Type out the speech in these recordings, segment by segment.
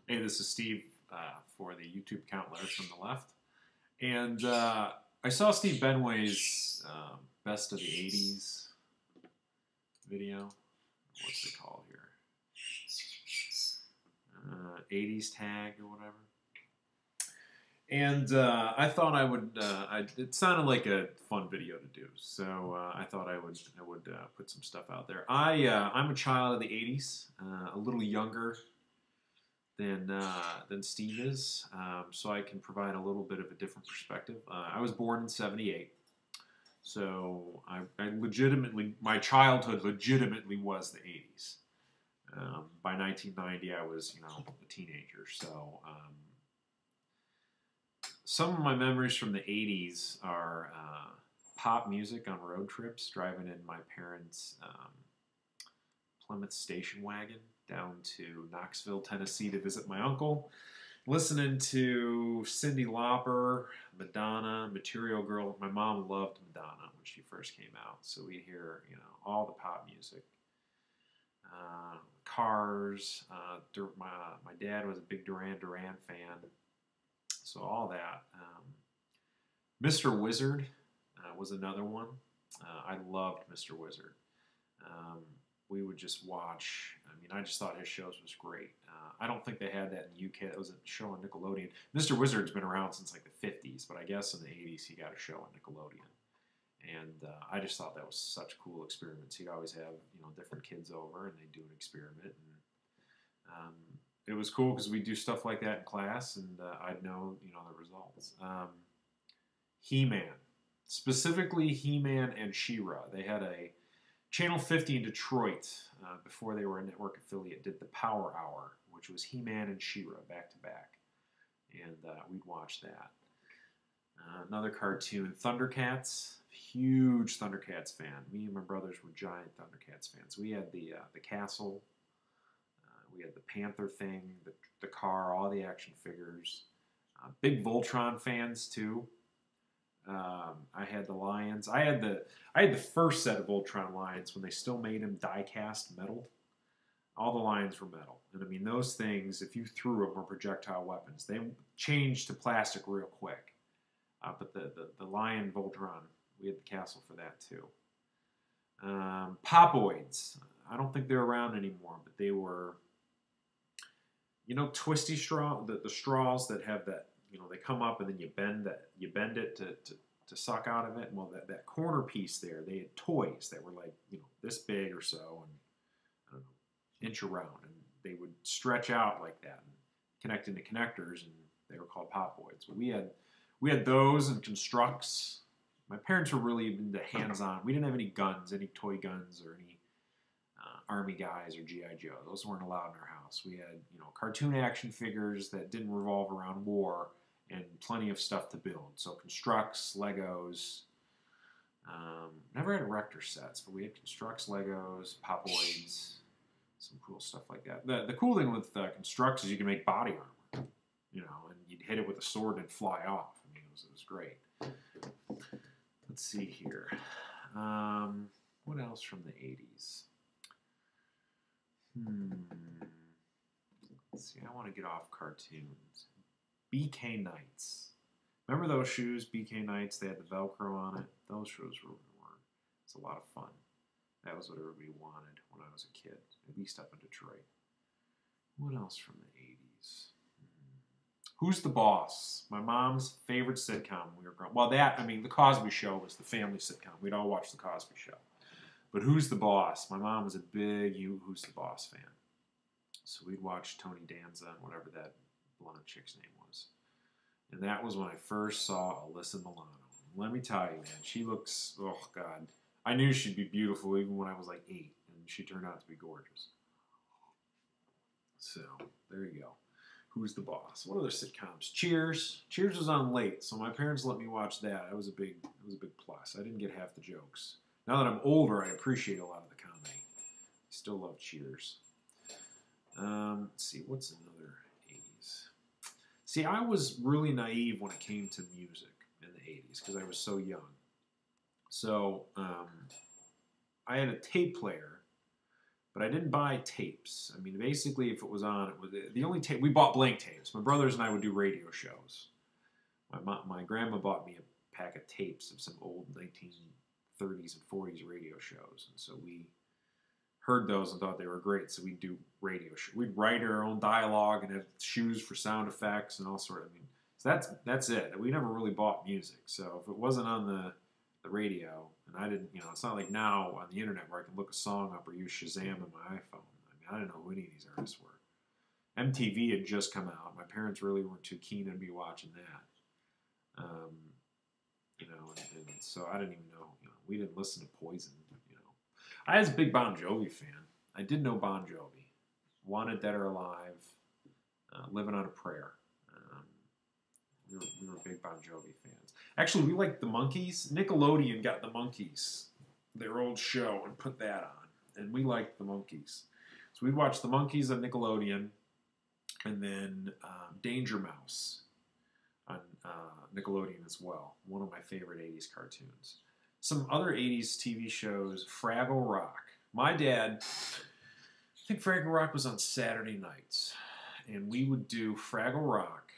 Hey, this is Steve for the YouTube account Letters from the Left. And I saw Steve Benway's Best of the 80s video. What's it called here? 80s tag or whatever. And I thought I would. It sounded like a fun video to do, so I thought I would put some stuff out there. I'm a child of the '80s, a little younger than Steve is, so I can provide a little bit of a different perspective. I was born in '78, so I legitimately, my childhood legitimately was the '80s. By 1990, I was a teenager, so. Some of my memories from the 80s are pop music on road trips, driving in my parents' Plymouth station wagon down to Knoxville, Tennessee to visit my uncle, listening to Cyndi Lauper, Madonna, Material Girl. My mom loved Madonna when she first came out, so we'd hear, all the pop music. Cars. My dad was a big Duran Duran fan. So all that. Mr. Wizard was another one. I loved Mr. Wizard. We would just watch. I mean, I just thought his shows was great. I don't think they had that in the UK. It was a show on Nickelodeon. Mr. Wizard's been around since like the 50s, but I guess in the 80s he got a show on Nickelodeon. And I just thought that was such cool experiments. He'd always have different kids over, and they'd do an experiment. And it was cool because we'd do stuff like that in class, and I'd know the results. He-Man, specifically He-Man and She-Ra. They had a Channel 50 in Detroit before they were a network affiliate. Did the Power Hour, which was He-Man and She-Ra back to back, and we'd watch that. Another cartoon, Thundercats. Huge Thundercats fan. Me and my brothers were giant Thundercats fans. We had the castle. We had the Panther thing, the car, all the action figures. Big Voltron fans too. I had the lions. I had the first set of Voltron lions when they still made them die-cast metal. All the lions were metal, and I mean those things. If you threw them were projectile weapons. They changed to plastic real quick. But the lion Voltron, we had the castle for that too. Popoids. I don't think they're around anymore, but they were. Twisty straw, the straws that have that, they come up and then you bend it to suck out of it. Well, that corner piece there, they had toys that were like, this big or so, and I don't know, inch around, and they would stretch out like that and connect into connectors, and they were called popoids. But we had those and constructs. My parents were really into hands-on. We didn't have any guns, any toy guns, or any Army guys or G.I. Joe. Those weren't allowed in our house. We had, cartoon action figures that didn't revolve around war and plenty of stuff to build. So constructs, Legos. Never had erector sets, but we had constructs, Legos, popoids, some cool stuff like that. The cool thing with constructs is you can make body armor, and you'd hit it with a sword and fly off. I mean, it was great. Let's see here. What else from the 80s? Let's see. I want to get off cartoons. BK Knights. Remember those shoes, BK Knights? They had the Velcro on it. Those shoes were it's a lot of fun. That was what everybody wanted when I was a kid, at least up in Detroit. What else from the 80s? Who's the Boss? My mom's favorite sitcom when we were growing. Well, the Cosby Show was the family sitcom. We'd all watch the Cosby Show. But Who's the Boss? My mom was a big Who's the Boss fan. So we'd watch Tony Danza and whatever that blonde chick's name was. And that was when I first saw Alyssa Milano. Let me tell you, man, she looks, oh God. I knew she'd be beautiful even when I was like 8, and she turned out to be gorgeous. So, there you go. Who's the Boss? What other sitcoms? Cheers. Cheers was on late, so my parents let me watch that. It was a big plus. I didn't get half the jokes. Now that I'm older, I appreciate a lot of the comedy. I still love Cheers. Let's see, what's another 80s? See, I was really naive when it came to music in the 80s because I was so young. So I had a tape player but I didn't buy tapes. I mean, basically, if it was on, it was the only tape we bought blank tapes. My brothers and I would do radio shows. My grandma bought me a pack of tapes of some old 1930s and 40s radio shows, and so we heard those and thought they were great. So we'd do radio shows. We'd write our own dialogue and have shoes for sound effects and all sort of. I mean, so that's it. We never really bought music. So if it wasn't on the radio, and I didn't, it's not like now on the internet where I can look a song up or use Shazam on my iPhone. I mean, I didn't know who any of these artists were. MTV had just come out. My parents really weren't too keen on me watching that. And so I didn't even know, we didn't listen to Poison, I was a big Bon Jovi fan. I did know Bon Jovi. Wanted, Dead or Alive, Living on a Prayer. We were big Bon Jovi fans. Actually, we liked the Monkees. Nickelodeon got the Monkees, their old show, and put that on. And we liked the Monkees. So we'd watch the Monkees on Nickelodeon, and then Danger Mouse on Nickelodeon as well. One of my favorite 80s cartoons. Some other 80s TV shows, Fraggle Rock. My dad, I think Fraggle Rock was on Saturday nights, and we would do Fraggle Rock.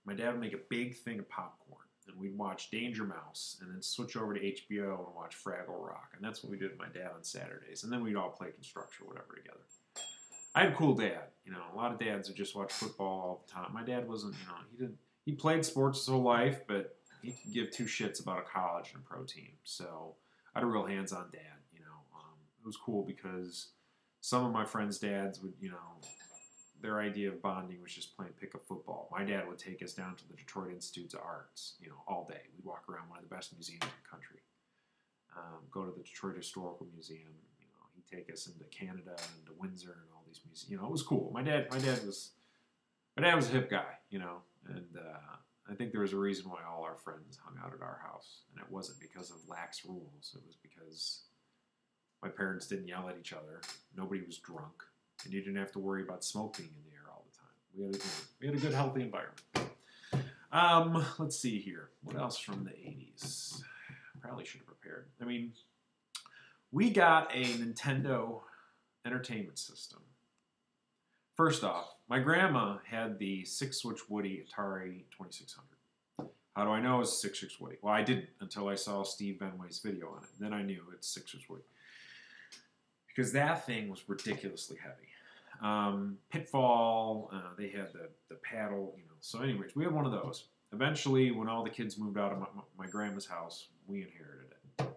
My dad would make a big thing of popcorn, and we'd watch Danger Mouse, and then switch over to HBO and watch Fraggle Rock, and that's what we did with my dad on Saturdays, and then we'd all play construction or whatever together. I had a cool dad. A lot of dads would just watch football all the time. My dad wasn't, he played sports his whole life, but he could give two shits about a college and a pro team. So I had a real hands-on dad. It was cool because some of my friends' dads would, their idea of bonding was just playing pickup football. My dad would take us down to the Detroit Institute of Arts, all day. We'd walk around one of the best museums in the country. Go to the Detroit Historical Museum. He'd take us into Canada and to Windsor and all these museums. It was cool. My dad was a hip guy, and I think there was a reason why all our friends hung out at our house, and it wasn't because of lax rules. It was because my parents didn't yell at each other. Nobody was drunk, and you didn't have to worry about smoke being in the air all the time. We had a good, healthy environment. Let's see here. What else from the 80s? Probably should have prepared. I mean, we got a Nintendo Entertainment System. First off, my grandma had the 6-switch Woody Atari 2600. How do I know it's a 6-switch Woody? Well, I didn't until I saw Steve Benway's video on it. Then I knew it's 6-switch Woody. Because that thing was ridiculously heavy. Pitfall, they had the paddle, So anyways, we had one of those. Eventually, when all the kids moved out of my grandma's house, we inherited it.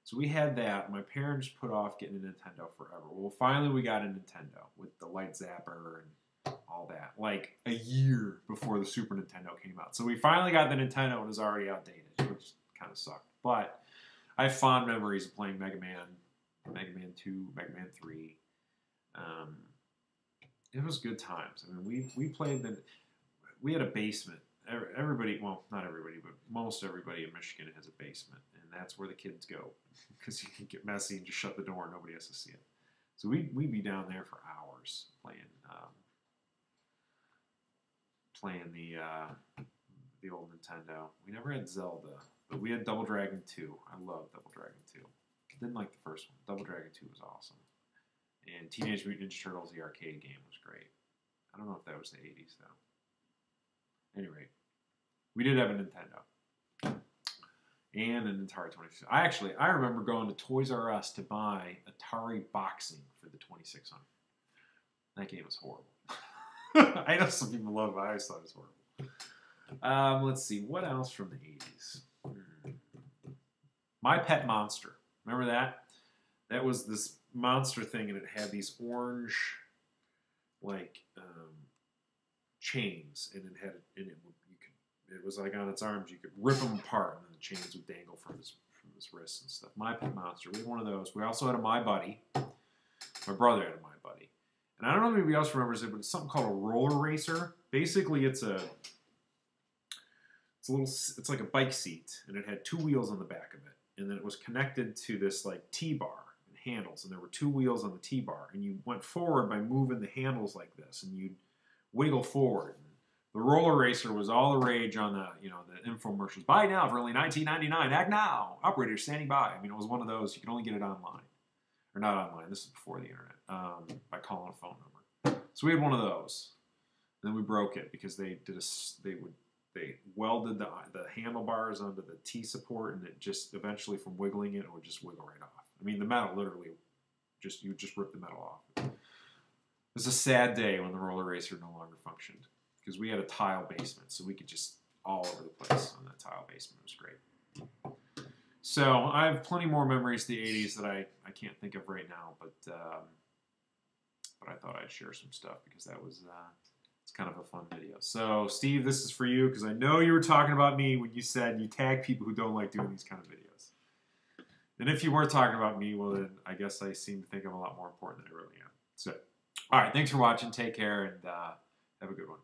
So we had that. My parents put off getting a Nintendo forever. Well, finally we got a Nintendo with the light zapper and all that. Like a year before the Super Nintendo came out. So we finally got the Nintendo and it was already outdated, which kind of sucked. But I have fond memories of playing Mega Man 2, Mega Man 3. It was good times. I mean, we played we had a basement. Everybody, well, not everybody, but most everybody in Michigan has a basement, and that's where the kids go because you can get messy and just shut the door and nobody has to see it. So we'd be down there for hours playing the old Nintendo. We never had Zelda, but we had Double Dragon 2. I love Double Dragon 2. Didn't like the first one. Double Dragon 2 was awesome. And Teenage Mutant Ninja Turtles, the arcade game, was great. I don't know if that was the 80s, though. Anyway, we did have a Nintendo. And an Atari 2600. I remember going to Toys R Us to buy Atari Boxing for the 2600. That game was horrible. I know some people love it. I always thought it was horrible. Let's see. What else from the 80s? My Pet Monster. Remember that? That was this monster thing, and it had these orange, chains, and it was like on its arms. You could rip them apart, and then the chains would dangle from his wrists and stuff. My Pet Monster. We had one of those. We also had a My Buddy. My brother had a My Buddy, and I don't know if anybody else remembers it, but it's something called a roller racer. Basically, it's like a bike seat, and it had two wheels on the back of it. And then it was connected to this T-bar and handles, and there were two wheels on the T-bar, and you went forward by moving the handles like this, and you'd wiggle forward. And the roller racer was all the rage on the infomercials. Buy now for only $19.99. Act now. Operator standing by. I mean, it was one of those. You could only get it online, or not online. This is before the internet. By calling a phone number. So we had one of those. And then we broke it because they welded the handlebars onto the T support, and it just eventually, from wiggling it, would just wiggle right off. I mean, the metal literally you just rip the metal off. It was a sad day when the roller racer no longer functioned because we had a tile basement, so we could just all over the place on that tile basement. It was great. So I have plenty more memories of the 80s that I can't think of right now, but I thought I'd share some stuff because that was it's kind of a fun video. So Steve, this is for you because I know you were talking about me when you said you tag people who don't like doing these kind of videos. And if you weren't talking about me, well then I guess I seem to think I'm a lot more important than I really am. So, all right, thanks for watching. Take care and have a good one.